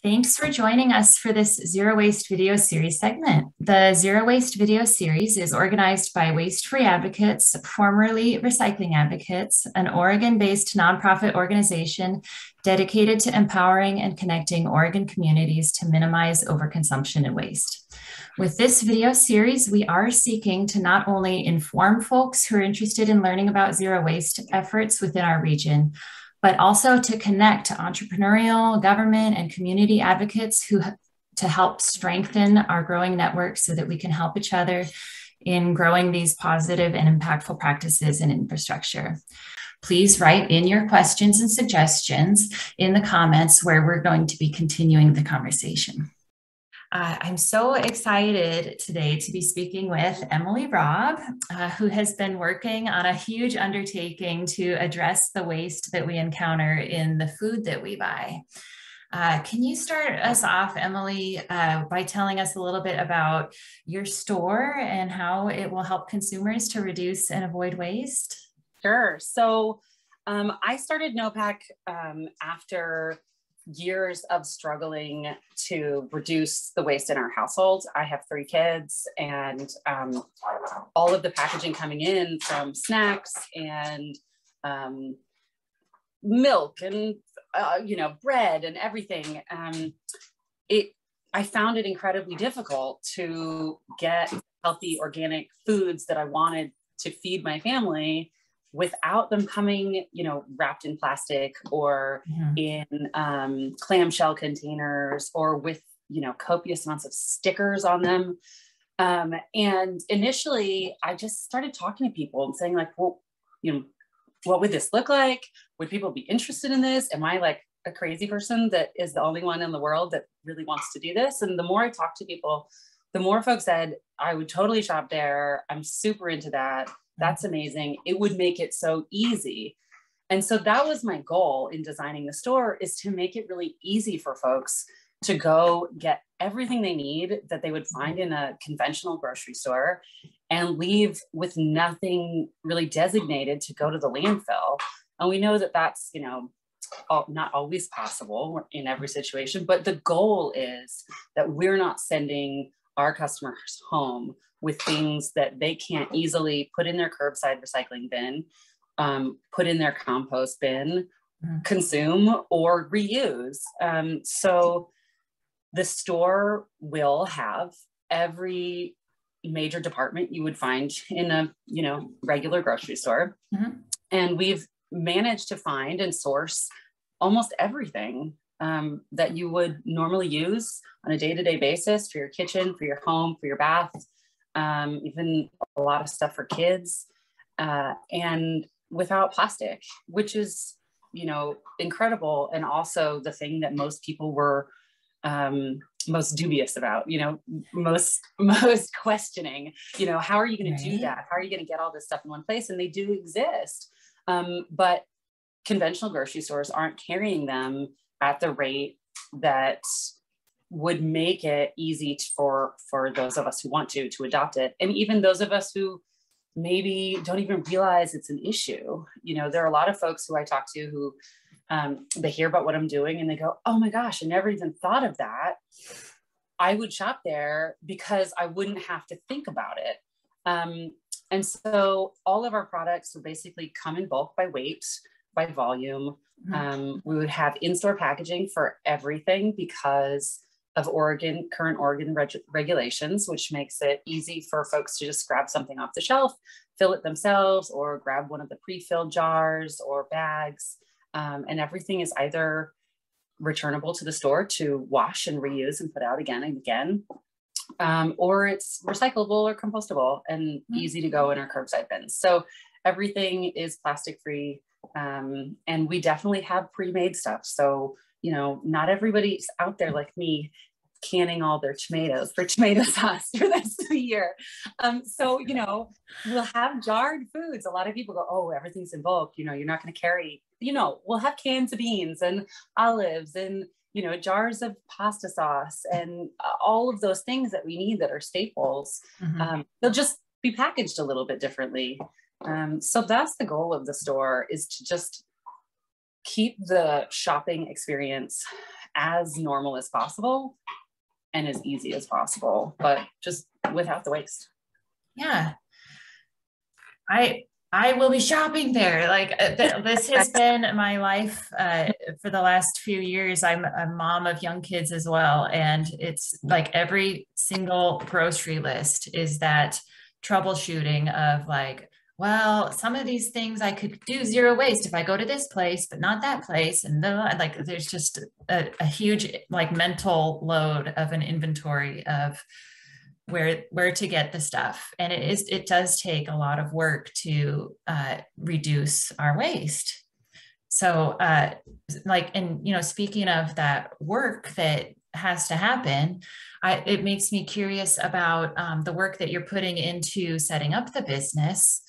Thanks for joining us for this Zero Waste video series segment. The Zero Waste video series is organized by Waste Free Advocates, formerly Recycling Advocates, an Oregon-based nonprofit organization dedicated to empowering and connecting Oregon communities to minimize overconsumption and waste. With this video series, we are seeking to not only inform folks who are interested in learning about zero waste efforts within our region, but also to connect to entrepreneurial, government, and community advocates to help strengthen our growing network so that we can help each other in growing these positive and impactful practices and infrastructure. Please write in your questions and suggestions in the comments where we're going to be continuing the conversation. I'm so excited today to be speaking with Emily Robb, who has been working on a huge undertaking to address the waste that we encounter in the food that we buy. Can you start us off, Emily, by telling us a little bit about your store and how it will help consumers to reduce and avoid waste? Sure. So I started NoPac after years of struggling to reduce the waste in our household. I have 3 kids, and all of the packaging coming in from snacks and milk and bread and everything. I found it incredibly difficult to get healthy organic foods that I wanted to feed my family without them coming, wrapped in plastic or in clamshell containers or with, copious amounts of stickers on them. And initially I just started talking to people and saying like, well, what would this look like? Would people be interested in this? Am I like a crazy person that is the only one in the world that really wants to do this? And the more I talked to people, the more folks said, I would totally shop there. I'm super into that. That's amazing. It would make it so easy. And so that was my goal in designing the store, is to make it really easy for folks to go get everything they need that they would find in a conventional grocery store and leave with nothing really designated to go to the landfill. And we know that that's, not always possible in every situation, but the goal is that we're not sending our customers home with things that they can't easily put in their curbside recycling bin, put in their compost bin, consume or reuse. So the store will have every major department you would find in a, regular grocery store. And we've managed to find and source almost everything that you would normally use on a day-to-day basis for your kitchen, for your home, for your bath. Even a lot of stuff for kids, and without plastic, which is, incredible. And also the thing that most people were most dubious about, most questioning, how are you going to do that? How are you going to get all this stuff in one place? And they do exist. But conventional grocery stores aren't carrying them at the rate that would make it easy for those of us who want to adopt it. And even those of us who maybe don't even realize it's an issue. There are a lot of folks who I talk to who they hear about what I'm doing and they go, oh my gosh, I never even thought of that. I would shop there because I wouldn't have to think about it. And so all of our products will basically come in bulk by weight, by volume. We would have in-store packaging for everything because of current Oregon regulations, which makes it easy for folks to just grab something off the shelf, fill it themselves, or grab one of the pre-filled jars or bags. And everything is either returnable to the store to wash and reuse and put out again and again, or it's recyclable or compostable and easy to go in our curbside bins. So everything is plastic free. And we definitely have pre-made stuff. So not everybody's out there like me canning all their tomatoes for tomato sauce for the rest of the year. So, we'll have jarred foods. A lot of people go, oh, everything's in bulk. You're not going to carry, we'll have cans of beans and olives and, jars of pasta sauce and all of those things that we need that are staples. They'll just be packaged a little bit differently. So that's the goal of the store, is to just keep the shopping experience as normal as possible and as easy as possible, but just without the waste. Yeah. I will be shopping there. Like this has been my life for the last few years. I'm a mom of young kids as well. And it's like every single grocery list is that troubleshooting of like, well, some of these things I could do zero waste if I go to this place, but not that place. And like, there's just a huge like mental load of an inventory of where to get the stuff. And it does take a lot of work to reduce our waste. So like, and, you know, speaking of that work that has to happen, it makes me curious about the work that you're putting into setting up the business.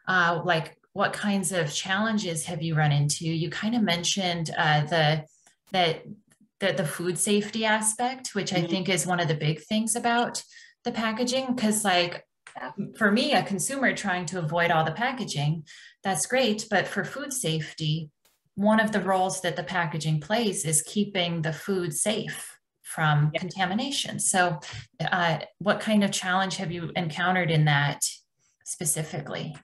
Like what kinds of challenges have you run into? You kind of mentioned the food safety aspect, which I think is one of the big things about the packaging, because like for me, a consumer trying to avoid all the packaging, that's great. But for food safety, one of the roles that the packaging plays is keeping the food safe from contamination. So what kind of challenge have you encountered in that specifically?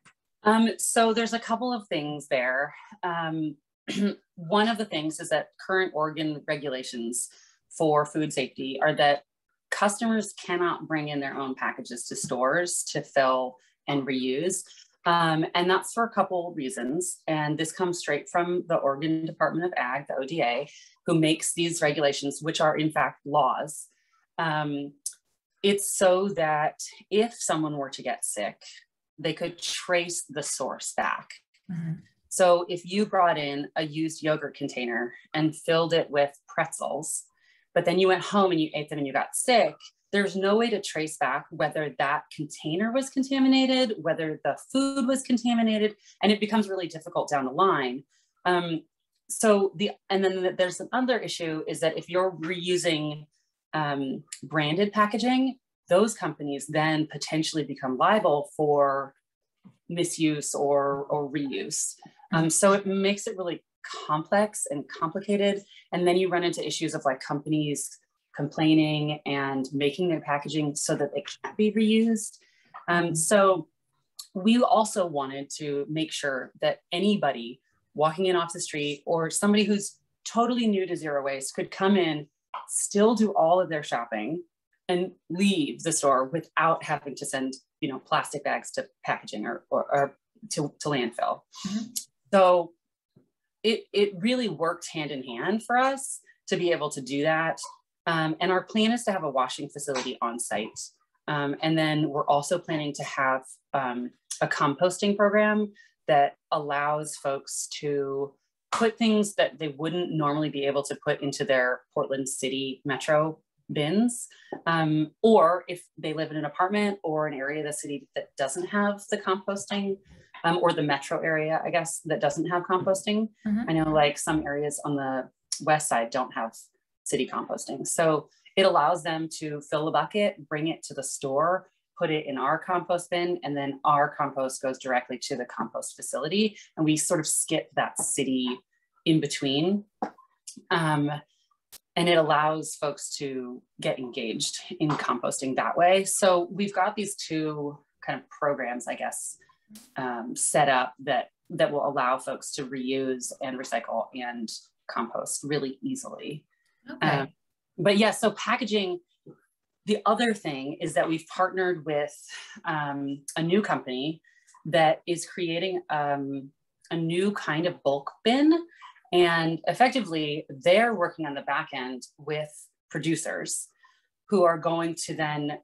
So there's a couple of things there. One of the things is that current Oregon regulations for food safety are that customers cannot bring in their own packages to stores to fill and reuse. And that's for a couple reasons. And this comes straight from the Oregon Department of Ag, the ODA, who makes these regulations, which are in fact laws. It's so that if someone were to get sick, they could trace the source back. Mm-hmm. So if you brought in a used yogurt container and filled it with pretzels, but then you went home and you ate them and you got sick, there's no way to trace back whether that container was contaminated, whether the food was contaminated, and it becomes really difficult down the line. And then there's another issue is that if you're reusing branded packaging, those companies then potentially become liable for misuse or reuse. So it makes it really complex and complicated. And then you run into issues of like companies complaining and making their packaging so that they can't be reused. So we also wanted to make sure that anybody walking in off the street or somebody who's totally new to zero waste could come in, still do all of their shopping and leave the store without having to send, you know, plastic bags to packaging or to landfill. Mm-hmm. So it really worked hand in hand for us to be able to do that. And our plan is to have a washing facility on site. And then we're also planning to have a composting program that allows folks to put things that they wouldn't normally be able to put into their Portland City Metro bins. Or if they live in an apartment or an area of the city that doesn't have the composting, or the metro area, I guess, that doesn't have composting. Mm-hmm. I know like some areas on the west side don't have city composting. So it allows them to fill a bucket, bring it to the store, put it in our compost bin, and then our compost goes directly to the compost facility. And we sort of skip that city in between. And it allows folks to get engaged in composting that way. So we've got these two kind of programs, I guess, set up that will allow folks to reuse and recycle and compost really easily. Okay. But yeah, so packaging, the other thing is that we've partnered with a new company that is creating a new kind of bulk bin. And effectively, they're working on the back end with producers who are going to then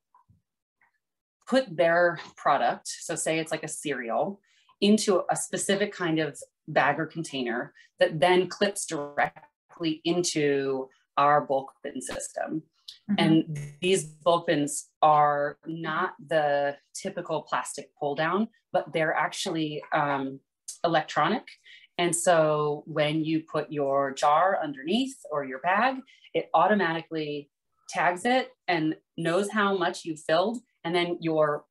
put their product, so say it's like a cereal, into a specific kind of bag or container that then clips directly into our bulk bin system. Mm-hmm. And these bulk bins are not the typical plastic pull down, but they're actually electronic. And so when you put your jar underneath or your bag, it automatically tags it and knows how much you filled. And then your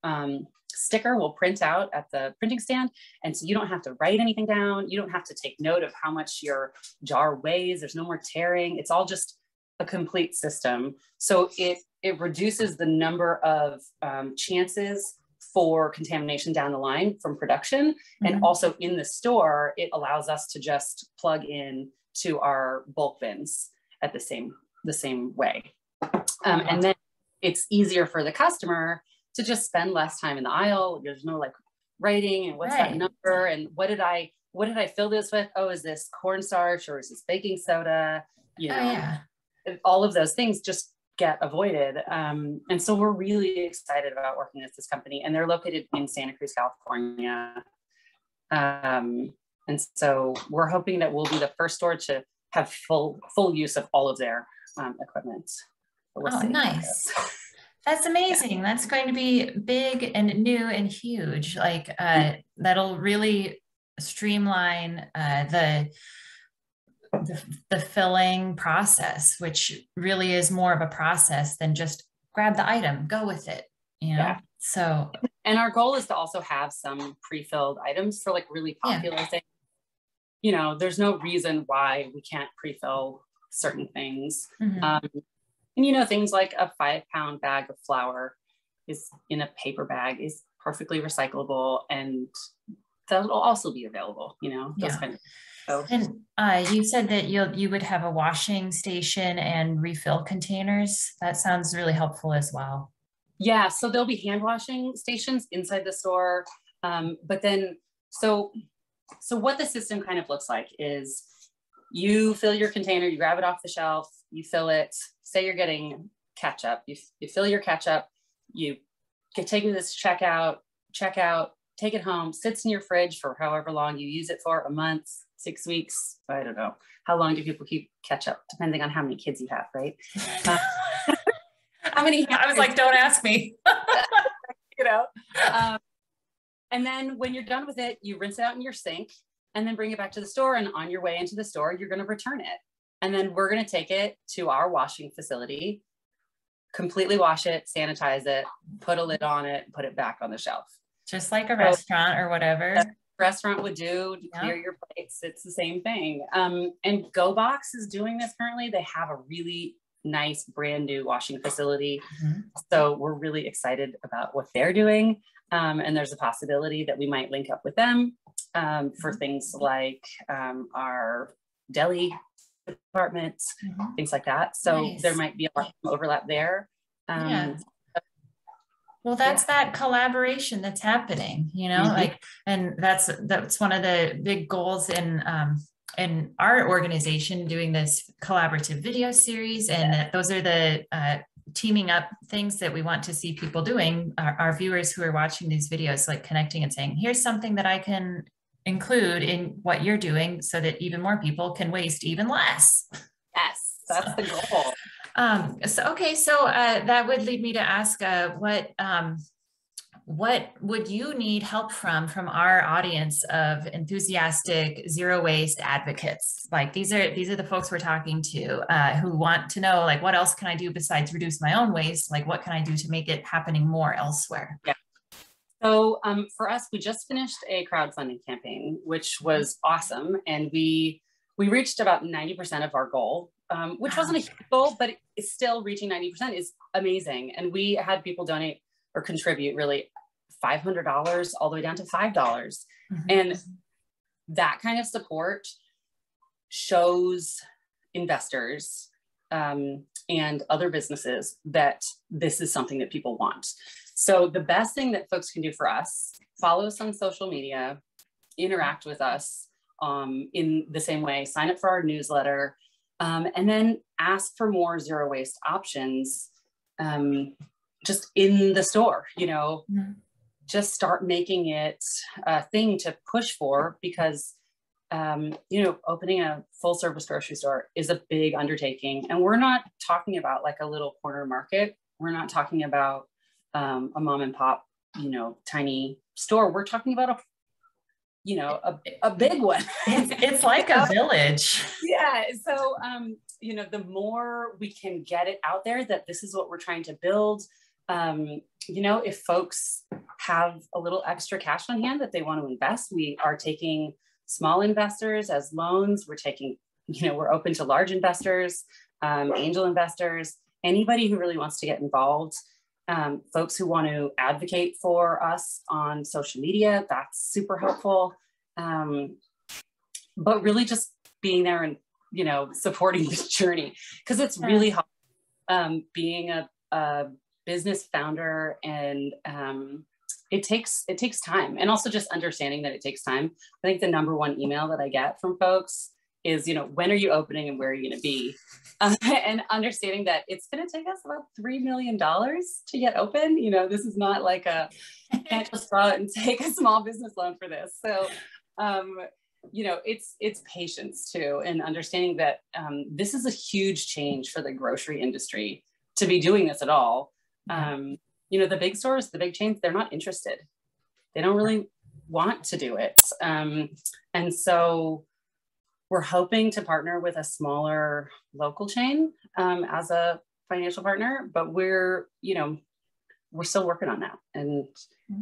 sticker will print out at the printing stand. And so you don't have to write anything down. You don't have to take note of how much your jar weighs. There's no more tearing. It's all just a complete system. So it reduces the number of chances for contamination down the line from production. And also in the store, it allows us to just plug in to our bulk bins at the same way. And then it's easier for the customer to just spend less time in the aisle. There's no like writing and what's that number and what did I fill this with? Oh, is this cornstarch or is this baking soda? You know, all of those things just get avoided. And so we're really excited about working with this company, and they're located in Santa Cruz, California. And so we're hoping that we'll be the first store to have full use of all of their equipment. Oh, nice. That's amazing. That's going to be big and new and huge. Like that'll really streamline the filling process, which really is more of a process than just grab the item, go with it, you know? So, and our goal is to also have some pre-filled items for like really popular things. You know, there's no reason why we can't pre-fill certain things. And you know, things like a 5-pound bag of flour is in a paper bag is perfectly recyclable, and that'll also be available, you know, those kind of. So. And you said that you would have a washing station and refill containers. That sounds really helpful as well. Yeah, so there'll be hand washing stations inside the store. But then, so what the system kind of looks like is you fill your container, you grab it off the shelf, you fill it, say you're getting ketchup, you fill your ketchup, you take it to this checkout, take it home, sits in your fridge for however long you use it for, a month, 6 weeks. I don't know. How long do people keep ketchup? Depending on how many kids you have, right? How many? I was like, don't ask me. You know? And then when you're done with it, you rinse it out in your sink and then bring it back to the store. And on your way into the store, you're going to return it. And then we're going to take it to our washing facility, completely wash it, sanitize it, put a lid on it, put it back on the shelf. Just like a restaurant or whatever. Restaurant would do to clear your plates. It's the same thing. And GoBox is doing this currently. They have a really nice brand new washing facility. So we're really excited about what they're doing. And there's a possibility that we might link up with them for things like our deli department, things like that. So there might be a lot of overlap there. Well, that's that collaboration that's happening, you know, like, and that's one of the big goals in our organization, doing this collaborative video series. And those are the teaming up things that we want to see people doing, our viewers who are watching these videos, like connecting and saying, here's something that I can include in what you're doing so that even more people can waste even less. Yes, that's the goal. So that would lead me to ask, what would you need help from our audience of enthusiastic zero waste advocates? Like these are the folks we're talking to who want to know, like, what else can I do besides reduce my own waste? Like, what can I do to make it happening more elsewhere? Yeah. So for us, we just finished a crowdfunding campaign, which was awesome. And we reached about 90% of our goal, which wasn't a huge goal, but it's still reaching 90% is amazing. And we had people donate or contribute really $500 all the way down to $5. And that kind of support shows investors and other businesses that this is something that people want. So the best thing that folks can do for us, follow us on social media, interact with us in the same way, sign up for our newsletter, and then ask for more zero waste options just in the store, you know, just start making it a thing to push for, because, you know, opening a full service grocery store is a big undertaking. And we're not talking about like a little corner market. We're not talking about a mom and pop, you know, tiny store. We're talking about a big one. It's like a village. Yeah. So, you know, the more we can get it out there that this is what we're trying to build, you know, if folks have a little extra cash on hand that they want to invest, we are taking small investors as loans. We're taking, you know, we're open to large investors. angel investors, anybody who really wants to get involved, folks who want to advocate for us on social media, that's super helpful. But really just being there and, you know, supporting this journey, because it's really hard being a business founder, and it takes time, and also just understanding that it takes time. I think the number one email that I get from folks is, you know, when are you opening and where are you going to be? And understanding that it's going to take us about $3 million to get open. You know, this is not like can't just go out and take a small business loan for this. So, you know, it's patience too, and understanding that this is a huge change for the grocery industry to be doing this at all. You know, the big stores, the big chains, they're not interested. They don't really want to do it. And so we're hoping to partner with a smaller local chain as a financial partner, but we're still working on that, and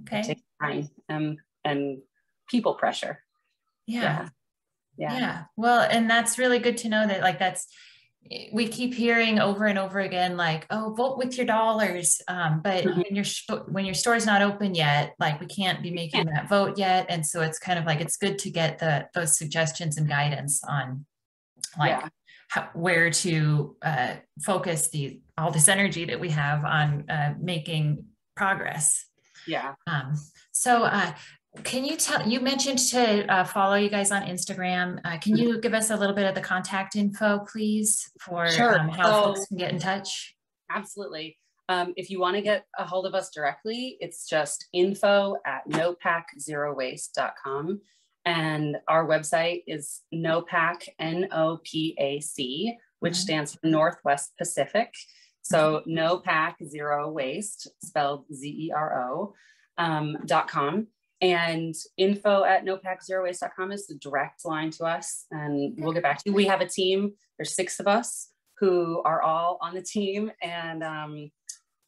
it takes time and people pressure. Yeah. Well, and that's really good to know that, like, we keep hearing over and over again, like, oh, vote with your dollars. But when your store's not open yet, like, we can't be making that vote yet. And so it's kind of like, it's good to get those suggestions and guidance on, like, where to focus all this energy that we have on making progress. So can you you mentioned to follow you guys on Instagram. Can you give us a little bit of the contact info, please, for how folks can get in touch? Absolutely. If you want to get a hold of us directly, it's just info@nopac0waste.com. And our website is NoPac, NOPAC, which stands for Northwest Pacific. So NoPac Zero Waste, spelled ZERO.com. And info@nopac0waste.com is the direct line to us, and we'll get back to you. We have a team. There's 6 of us who are all on the team, and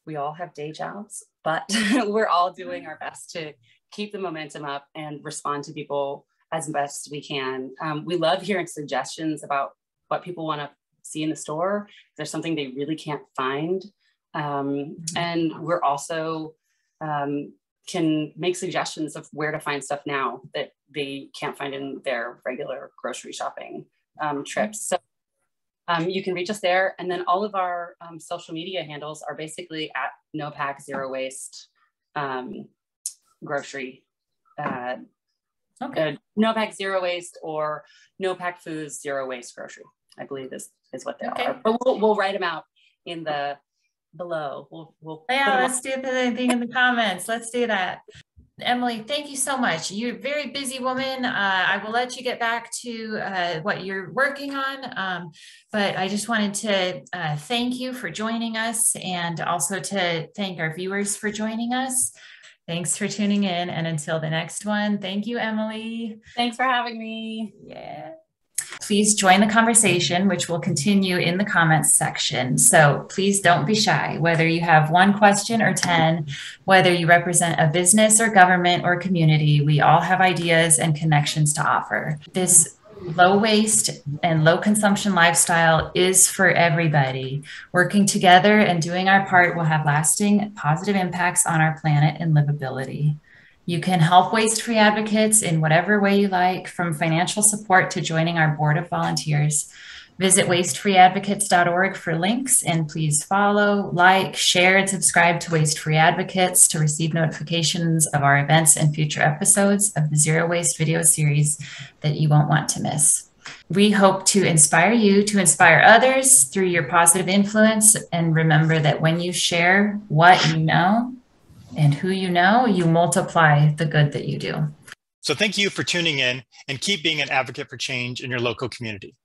we all have day jobs, but we're all doing our best to keep the momentum up and respond to people as best we can. We love hearing suggestions about what people want to see in the store. If there's something they really can't find. And we're also can make suggestions of where to find stuff now that they can't find in their regular grocery shopping trips. So you can reach us there. And then all of our social media handles are basically at NoPac Zero Waste Grocery. NoPac Zero Waste or NoPac Foods Zero Waste Grocery, I believe is what they are. But we'll write them out in the below. We'll let's do the thing in the comments. Let's do that. Emily, thank you so much. You're a very busy woman. I will let you get back to what you're working on. But I just wanted to thank you for joining us, and also to thank our viewers for joining us. Thanks for tuning in. And until the next one, thank you, Emily. Thanks for having me. Yeah. Please join the conversation, which will continue in the comments section. So please don't be shy, whether you have 1 question or 10, whether you represent a business or government or community, we all have ideas and connections to offer. This low waste and low consumption lifestyle is for everybody. Working together and doing our part will have lasting positive impacts on our planet and livability. You can help waste-free advocates in whatever way you like, from financial support to joining our board of volunteers. Visit wastefreeadvocates.org for links, and please follow, like, share, and subscribe to Waste Free Advocates to receive notifications of our events and future episodes of the Zero Waste video series that you won't want to miss. We hope to inspire you to inspire others through your positive influence, and remember that when you share what you know and who you know, you multiply the good that you do. So thank you for tuning in, and keep being an advocate for change in your local community.